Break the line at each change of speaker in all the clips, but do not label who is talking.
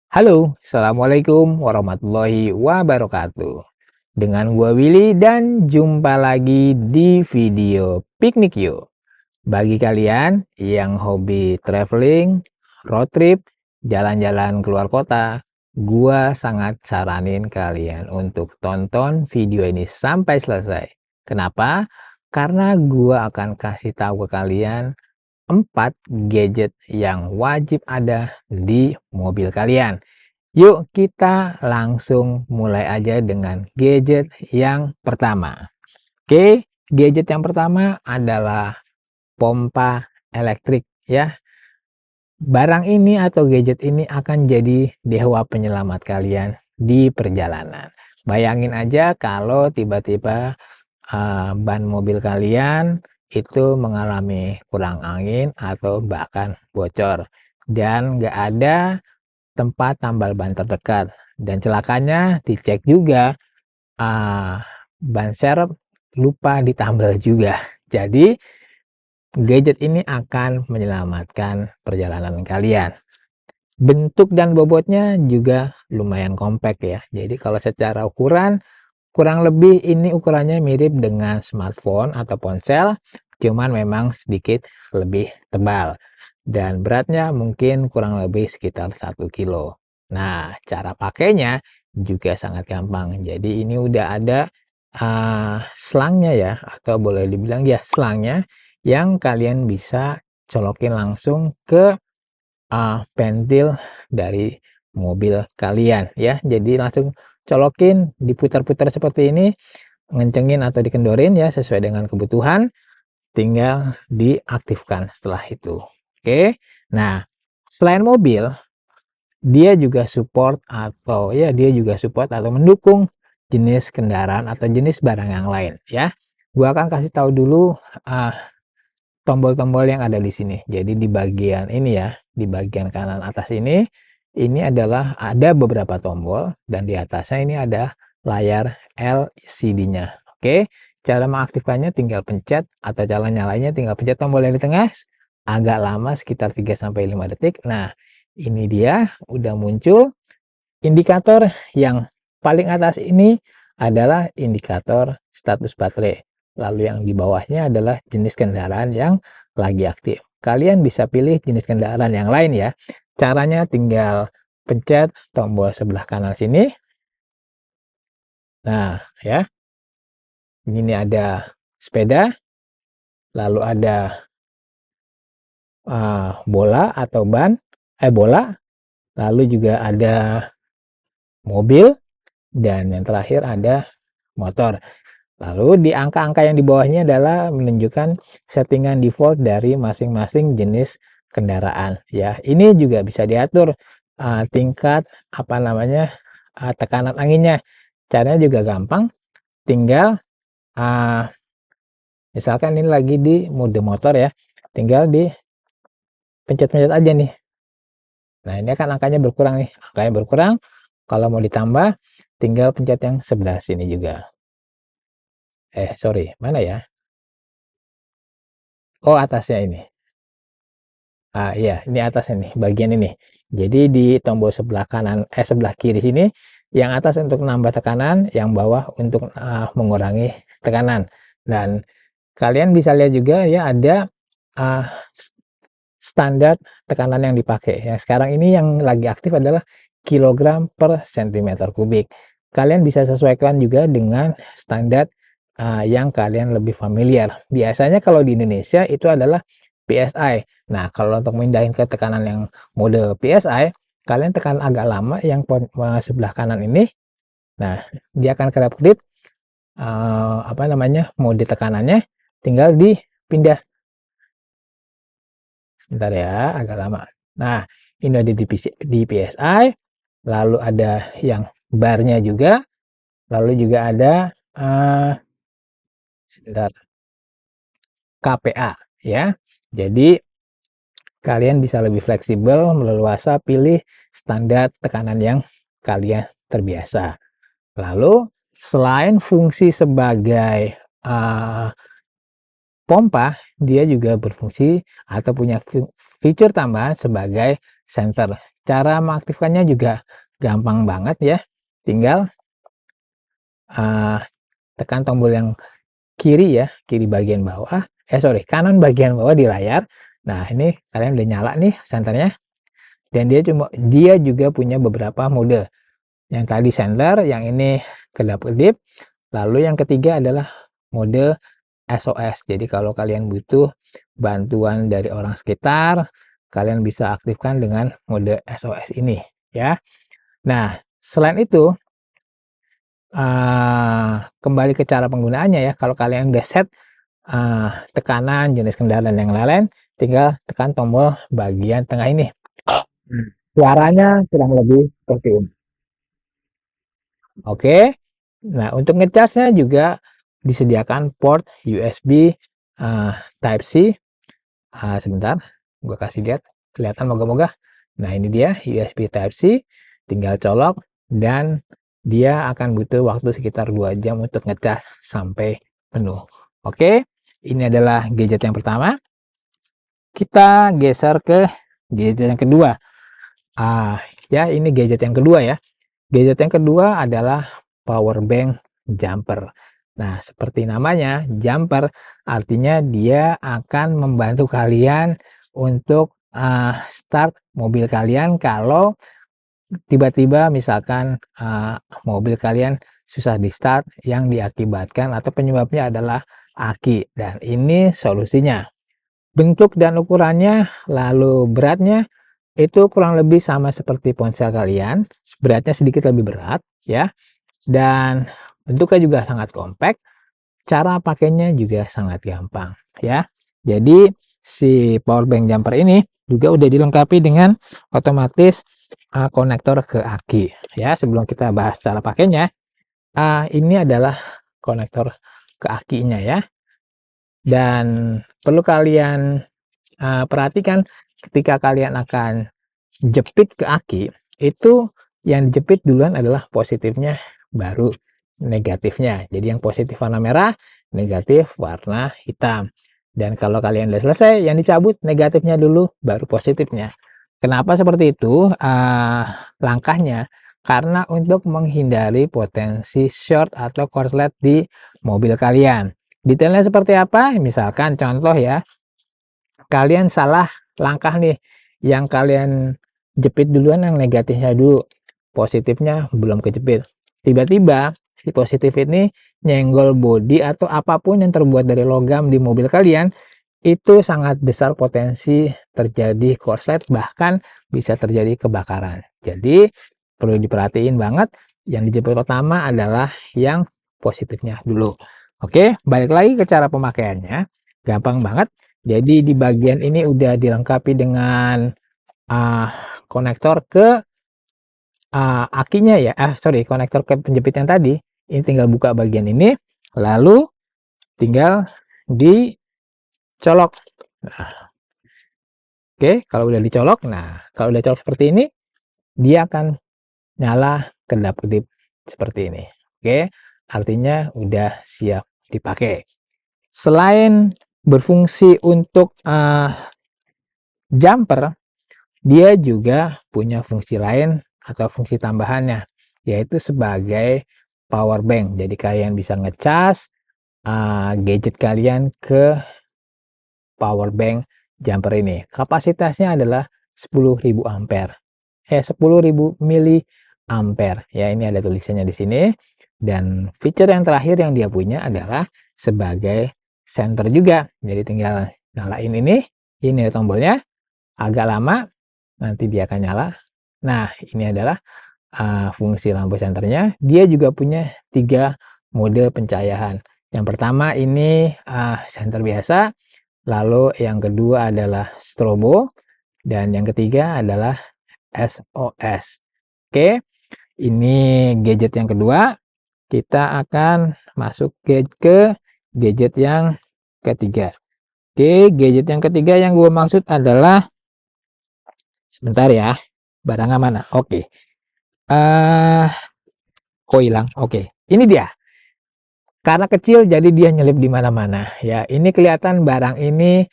Halo, Assalamualaikum warahmatullahi wabarakatuh. Dengan gua Willy dan jumpa lagi di video Piknik Yuk. Bagi kalian yang hobi traveling, road trip, jalan-jalan keluar kota, gua sangat saranin kalian untuk tonton video ini sampai selesai. Kenapa? Karena gua akan kasih tahu ke kalian 4 gadget yang wajib ada di mobil kalian. Yuk kita langsung mulai aja dengan gadget yang pertama. Oke, gadget yang pertama adalah pompa elektrik ya. Barang ini atau gadget ini akan jadi dewa penyelamat kalian di perjalanan. Bayangin aja kalau tiba-tiba ban mobil kalian itu mengalami kurang angin atau bahkan bocor dan nggak ada tempat tambal ban terdekat, dan celakanya dicek juga ban serep lupa ditambal juga. Jadi gadget ini akan menyelamatkan perjalanan kalian. Bentuk dan bobotnya juga lumayan compact ya. Jadi kalau secara ukuran kurang lebih ini ukurannya mirip dengan smartphone atau ponsel, cuman memang sedikit lebih tebal. Dan beratnya mungkin kurang lebih sekitar 1 kilo. Nah, cara pakainya juga sangat gampang. Jadi ini udah ada selangnya ya, atau boleh dibilang ya selangnya yang kalian bisa colokin langsung ke pentil dari mobil kalian ya. Jadi langsung colokin, diputar-putar seperti ini, ngencengin atau dikendorin ya sesuai dengan kebutuhan, tinggal diaktifkan setelah itu. Oke. Nah, selain mobil, dia juga support atau mendukung jenis kendaraan atau jenis barang yang lain ya. Gua akan kasih tahu dulu tombol-tombol yang ada di sini. Jadi di bagian ini ya, di bagian kanan atas ini adalah ada beberapa tombol dan di atasnya ini ada layar LCD-nya. Oke, cara mengaktifkannya tinggal pencet atau cara nyalanya tinggal pencet tombol yang di tengah. Agak lama sekitar 3 sampai 5 detik. Nah, ini dia udah muncul indikator yang paling atas ini adalah indikator status baterai. Lalu yang di bawahnya adalah jenis kendaraan yang lagi aktif. Kalian bisa pilih jenis kendaraan yang lain ya. Caranya tinggal pencet tombol sebelah kanan sini. Nah, ya. Ini ada sepeda, lalu ada bola atau bola, lalu juga ada mobil, dan yang terakhir ada motor. Lalu di angka-angka yang di bawahnya adalah menunjukkan settingan default dari masing-masing jenis kendaraan ya. Ini juga bisa diatur tingkat tekanan anginnya. Caranya juga gampang, tinggal misalkan ini lagi di mode motor ya, tinggal dipencet-pencet aja nih. Nah, ini akan angkanya berkurang nih. Angkanya berkurang. Kalau mau ditambah, tinggal pencet yang sebelah sini juga. Sorry, mana ya? Oh, atasnya ini. Iya, ini atasnya nih, bagian ini. Jadi di tombol sebelah kanan, sebelah kiri sini, yang atas untuk nambah tekanan, yang bawah untuk mengurangi tekanan. Dan kalian bisa lihat juga ya ada standar tekanan yang dipakai. Yang sekarang ini yang lagi aktif adalah kilogram per sentimeter kubik. Kalian bisa sesuaikan juga dengan standar yang kalian lebih familiar. Biasanya kalau di Indonesia itu adalah PSI. Nah, kalau untuk mindahin ke tekanan yang mode PSI, kalian tekan agak lama yang sebelah kanan ini. Nah, dia akan kedap-kedip mode tekanannya, tinggal dipindah. Sebentar ya, agak lama. Nah, ini ada di PSI, lalu ada yang barnya juga, lalu juga ada sebentar, KPA ya. Jadi kalian bisa lebih fleksibel, leluasa pilih standar tekanan yang kalian terbiasa. Lalu selain fungsi sebagai pompa, dia juga berfungsi atau punya fitur tambahan sebagai center. Cara mengaktifkannya juga gampang banget ya. Tinggal tekan tombol yang kiri ya, kiri bagian bawah. Sorry, kanan bagian bawah di layar. Nah, ini kalian udah nyala nih senternya. Dan dia juga punya beberapa mode. Yang tadi center, yang ini kedap-kedip. Lalu yang ketiga adalah mode SOS. Jadi kalau kalian butuh bantuan dari orang sekitar, kalian bisa aktifkan dengan mode SOS ini ya. Nah, selain itu kembali ke cara penggunaannya ya. Kalau kalian udah set tekanan, jenis kendaraan, dan yang lain-lain, tinggal tekan tombol bagian tengah ini. Suaranya kurang lebih seperti ini. Oke. Nah, untuk ngecasnya juga disediakan port USB Type-C. Sebentar, gue kasih lihat, kelihatan moga-moga. Nah, ini dia USB Type-C, tinggal colok, dan dia akan butuh waktu sekitar 2 jam untuk ngecas sampai penuh. Oke, ini adalah gadget yang pertama. Kita geser ke gadget yang kedua. Ya, ini gadget yang kedua ya. Gadget yang kedua adalah power bank jumper. Nah, seperti namanya, jumper artinya dia akan membantu kalian untuk start mobil kalian kalau tiba-tiba misalkan mobil kalian susah di start yang diakibatkan atau penyebabnya adalah aki. Dan ini solusinya. Bentuk dan ukurannya lalu beratnya itu kurang lebih sama seperti ponsel kalian. Beratnya sedikit lebih berat ya. Dan bentuknya juga sangat compact. Cara pakainya juga sangat gampang ya. Jadi si power bank jumper ini juga udah dilengkapi dengan otomatis konektor ke aki ya. Sebelum kita bahas cara pakainya, ini adalah konektor ke akinya ya. Dan perlu kalian perhatikan ketika kalian akan jepit ke aki, itu yang dijepit duluan adalah positifnya, baru negatifnya. Jadi yang positif warna merah, negatif warna hitam. Dan kalau kalian udah selesai, yang dicabut negatifnya dulu, baru positifnya. Kenapa seperti itu? Langkahnya karena untuk menghindari potensi short atau korslet di mobil kalian. Detailnya seperti apa? Misalkan contoh ya, kalian salah langkah nih, yang kalian jepit duluan yang negatifnya dulu, positifnya belum kejepit. Tiba-tiba si positif ini nyenggol bodi atau apapun yang terbuat dari logam di mobil kalian, itu sangat besar potensi terjadi korslet, bahkan bisa terjadi kebakaran. Jadi perlu diperhatiin banget, yang dijepit pertama adalah yang positifnya dulu. Oke, balik lagi ke cara pemakaiannya, gampang banget. Jadi di bagian ini udah dilengkapi dengan konektor ke akinya ya, sorry, konektor ke penjepit yang tadi. Ini tinggal buka bagian ini, lalu tinggal dicolok. Nah, oke, kalau udah dicolok, nah kalau udah colok seperti ini, dia akan nyala kedap-kedip seperti ini. Oke, artinya udah siap dipakai. Selain berfungsi untuk jumper, dia juga punya fungsi lain atau fungsi tambahannya, yaitu sebagai power bank. Jadi kalian bisa ngecas gadget kalian ke power bank jumper ini. Kapasitasnya adalah 10.000 ampere. 10.000 mili ampere. Ya, ini ada tulisannya di sini. Dan fitur yang terakhir yang dia punya adalah sebagai center juga. Jadi tinggal nyalain ini ada tombolnya. Agak lama nanti dia akan nyala. Nah, ini adalah fungsi lampu senternya. Dia juga punya 3 mode pencahayaan. Yang pertama ini senter biasa, lalu yang kedua adalah strobo, dan yang ketiga adalah SOS. Oke, ini gadget yang kedua. Kita akan masuk ke gadget yang ketiga. Oke, gadget yang ketiga yang gue maksud adalah, sebentar ya, barangnya mana? Oke, kok hilang? Oke, ini dia. Karena kecil jadi dia nyelip di mana-mana ya. Ini kelihatan barang ini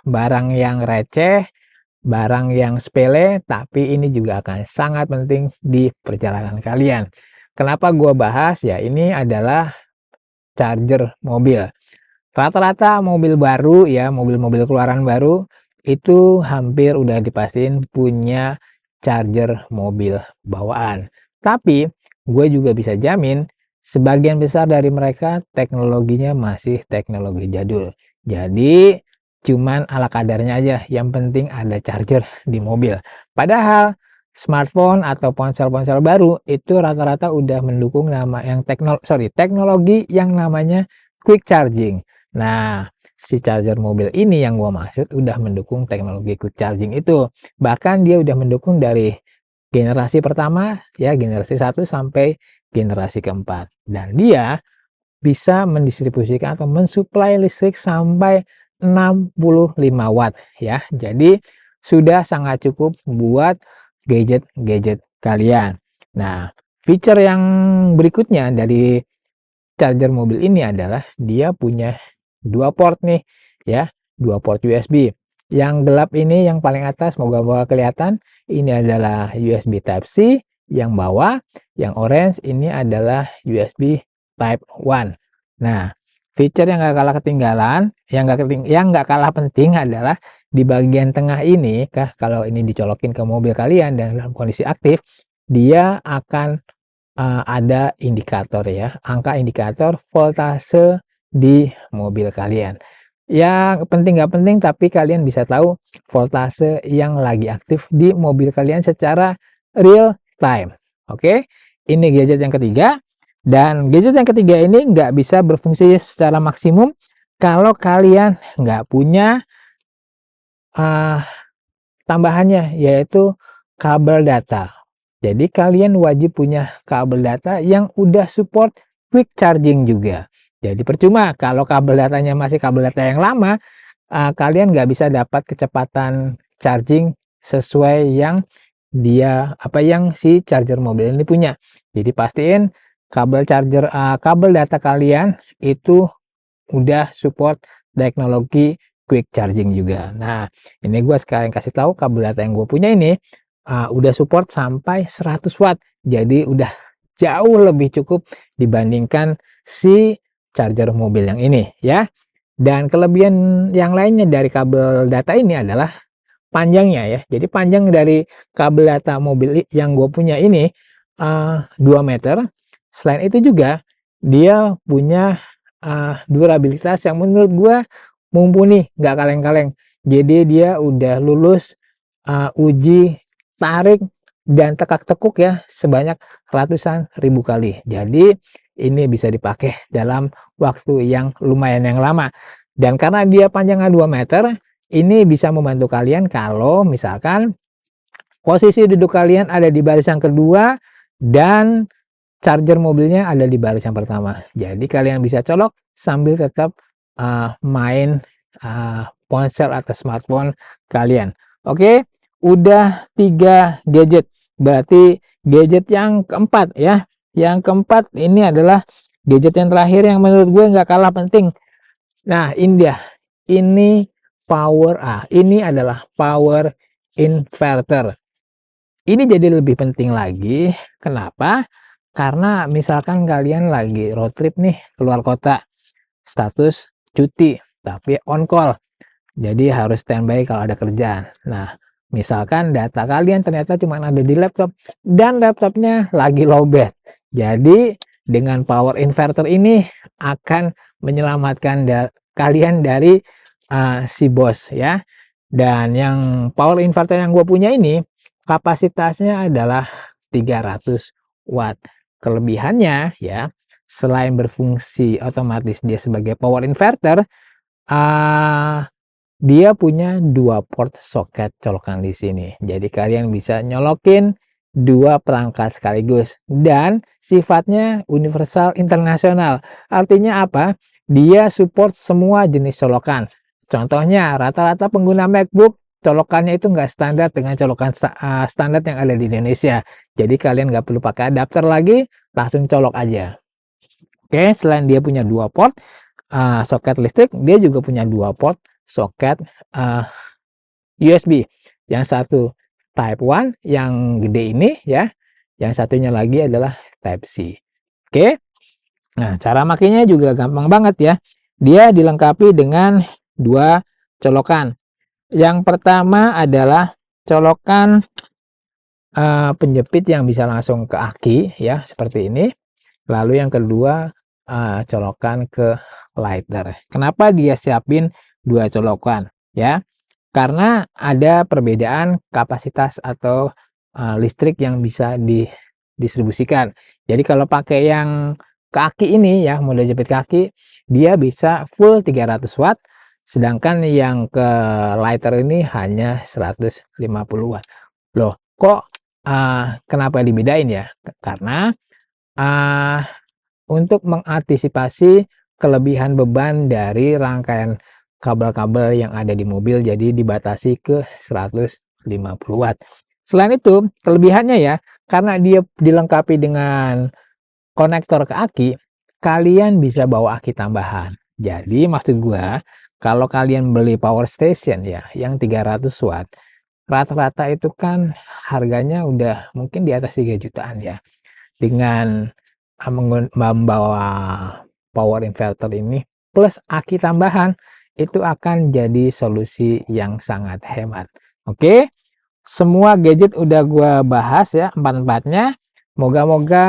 barang yang receh, barang yang sepele, tapi ini juga akan sangat penting di perjalanan kalian. Kenapa gua bahas? Ya, ini adalah charger mobil. Rata-rata mobil baru ya, mobil-mobil keluaran baru, itu hampir udah dipastiin punya charger mobil bawaan. Tapi, gue juga bisa jamin, sebagian besar dari mereka teknologinya masih teknologi jadul. Jadi, cuman ala kadarnya aja, yang penting ada charger di mobil. Padahal, smartphone atau ponsel-ponsel baru, itu rata-rata udah mendukung teknologi yang namanya quick charging. Nah, si charger mobil ini yang gua maksud udah mendukung teknologi quick charging itu. Bahkan dia udah mendukung dari generasi pertama, ya generasi 1 sampai generasi keempat. Dan dia bisa mendistribusikan atau mensuplai listrik sampai 65 watt ya. Jadi sudah sangat cukup buat gadget-gadget kalian. Nah, fitur yang berikutnya dari charger mobil ini adalah dia punya dua port nih ya, dua port USB. Yang gelap ini yang paling atas, moga-moga kelihatan, ini adalah USB Type C, yang bawah, yang orange ini adalah USB Type 1. Nah, fitur yang gak kalah ketinggalan, yang gak kalah penting adalah di bagian tengah ini, kalau ini dicolokin ke mobil kalian dan dalam kondisi aktif, dia akan ada indikator ya, angka indikator voltase di mobil kalian. Yang penting nggak penting, tapi kalian bisa tahu voltase yang lagi aktif di mobil kalian secara real time. Oke, ini gadget yang ketiga. Dan gadget yang ketiga ini nggak bisa berfungsi secara maksimum kalau kalian nggak punya tambahannya, yaitu kabel data. Jadi kalian wajib punya kabel data yang udah support quick charging juga. Jadi percuma kalau kabel datanya masih kabel data yang lama, kalian nggak bisa dapat kecepatan charging sesuai yang yang si charger mobil ini punya. Jadi pastiin kabel data kalian itu udah support teknologi quick charging juga. Nah, ini gue sekalian kasih tahu kabel data yang gue punya ini udah support sampai 100 watt. Jadi udah jauh lebih cukup dibandingkan si charger mobil yang ini ya. Dan kelebihan yang lainnya dari kabel data ini adalah panjangnya ya. Jadi panjang dari kabel data mobil yang gue punya ini 2 meter. Selain itu juga dia punya durabilitas yang menurut gue mumpuni, nggak kaleng-kaleng. Jadi dia udah lulus uji tarik dan tekak-tekuk ya sebanyak ratusan ribu kali. Jadi ini bisa dipakai dalam waktu yang lumayan yang lama. Dan karena dia panjangnya 2 meter, ini bisa membantu kalian kalau misalkan posisi duduk kalian ada di baris yang kedua dan charger mobilnya ada di baris yang pertama. Jadi kalian bisa colok sambil tetap main ponsel atau smartphone kalian. Oke, udah 3 gadget. Berarti gadget yang keempat ya. Yang keempat ini adalah gadget yang terakhir yang menurut gue nggak kalah penting. Nah, ini dia. Ini ini adalah power inverter. Ini jadi lebih penting lagi. Kenapa? Karena misalkan kalian lagi road trip nih keluar kota, status cuti, tapi on call. Jadi harus standby kalau ada kerjaan. Nah, misalkan data kalian ternyata cuma ada di laptop dan laptopnya lagi lowbat. Jadi dengan power inverter ini akan menyelamatkan kalian dari si bos ya. Dan yang power inverter yang gue punya ini kapasitasnya adalah 300 watt. Kelebihannya ya, selain berfungsi otomatis dia sebagai power inverter, dia punya 2 port soket colokan di sini. Jadi kalian bisa nyolokin 2 perangkat sekaligus dan sifatnya universal internasional. Artinya apa? Dia support semua jenis colokan. Contohnya rata-rata pengguna MacBook colokannya itu nggak standar dengan colokan standar yang ada di Indonesia. Jadi kalian nggak perlu pakai adapter lagi, langsung colok aja. Oke, selain dia punya 2 port soket listrik, dia juga punya 2 port soket USB. Yang satu Type 1 yang gede ini ya, yang satunya lagi adalah Type C. Oke. Nah, cara makainya juga gampang banget ya. Dia dilengkapi dengan dua colokan. Yang pertama adalah colokan penjepit yang bisa langsung ke aki ya, seperti ini. Lalu yang kedua colokan ke lighter. Kenapa dia siapin dua colokan ya? Karena ada perbedaan kapasitas atau listrik yang bisa didistribusikan. Jadi kalau pakai yang ke aki ini ya, model jepit kaki, dia bisa full 300 watt, sedangkan yang ke lighter ini hanya 150 watt. Loh, kok kenapa dibedain ya? Karena untuk mengantisipasi kelebihan beban dari rangkaian kabel-kabel yang ada di mobil, jadi dibatasi ke 150 watt. Selain itu, kelebihannya ya, karena dia dilengkapi dengan konektor ke aki, kalian bisa bawa aki tambahan. Jadi maksud gua, kalau kalian beli power station ya, yang 300 watt, rata-rata itu kan harganya udah mungkin di atas 3 jutaan ya. Dengan membawa power inverter ini plus aki tambahan, itu akan jadi solusi yang sangat hemat. Oke, semua gadget udah gua bahas ya, empat-empatnya. Moga-moga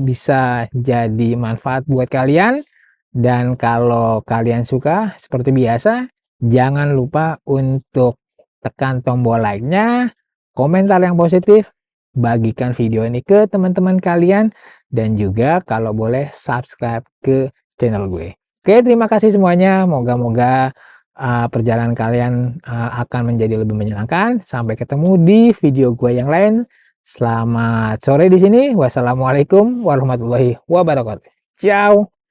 bisa jadi manfaat buat kalian. Dan kalau kalian suka, seperti biasa, jangan lupa untuk tekan tombol like-nya, komentar yang positif, bagikan video ini ke teman-teman kalian, dan juga kalau boleh subscribe ke channel gue. Oke, terima kasih semuanya. Moga-moga perjalanan kalian akan menjadi lebih menyenangkan. Sampai ketemu di video gue yang lain. Selamat sore di sini. Wassalamualaikum warahmatullahi wabarakatuh. Ciao.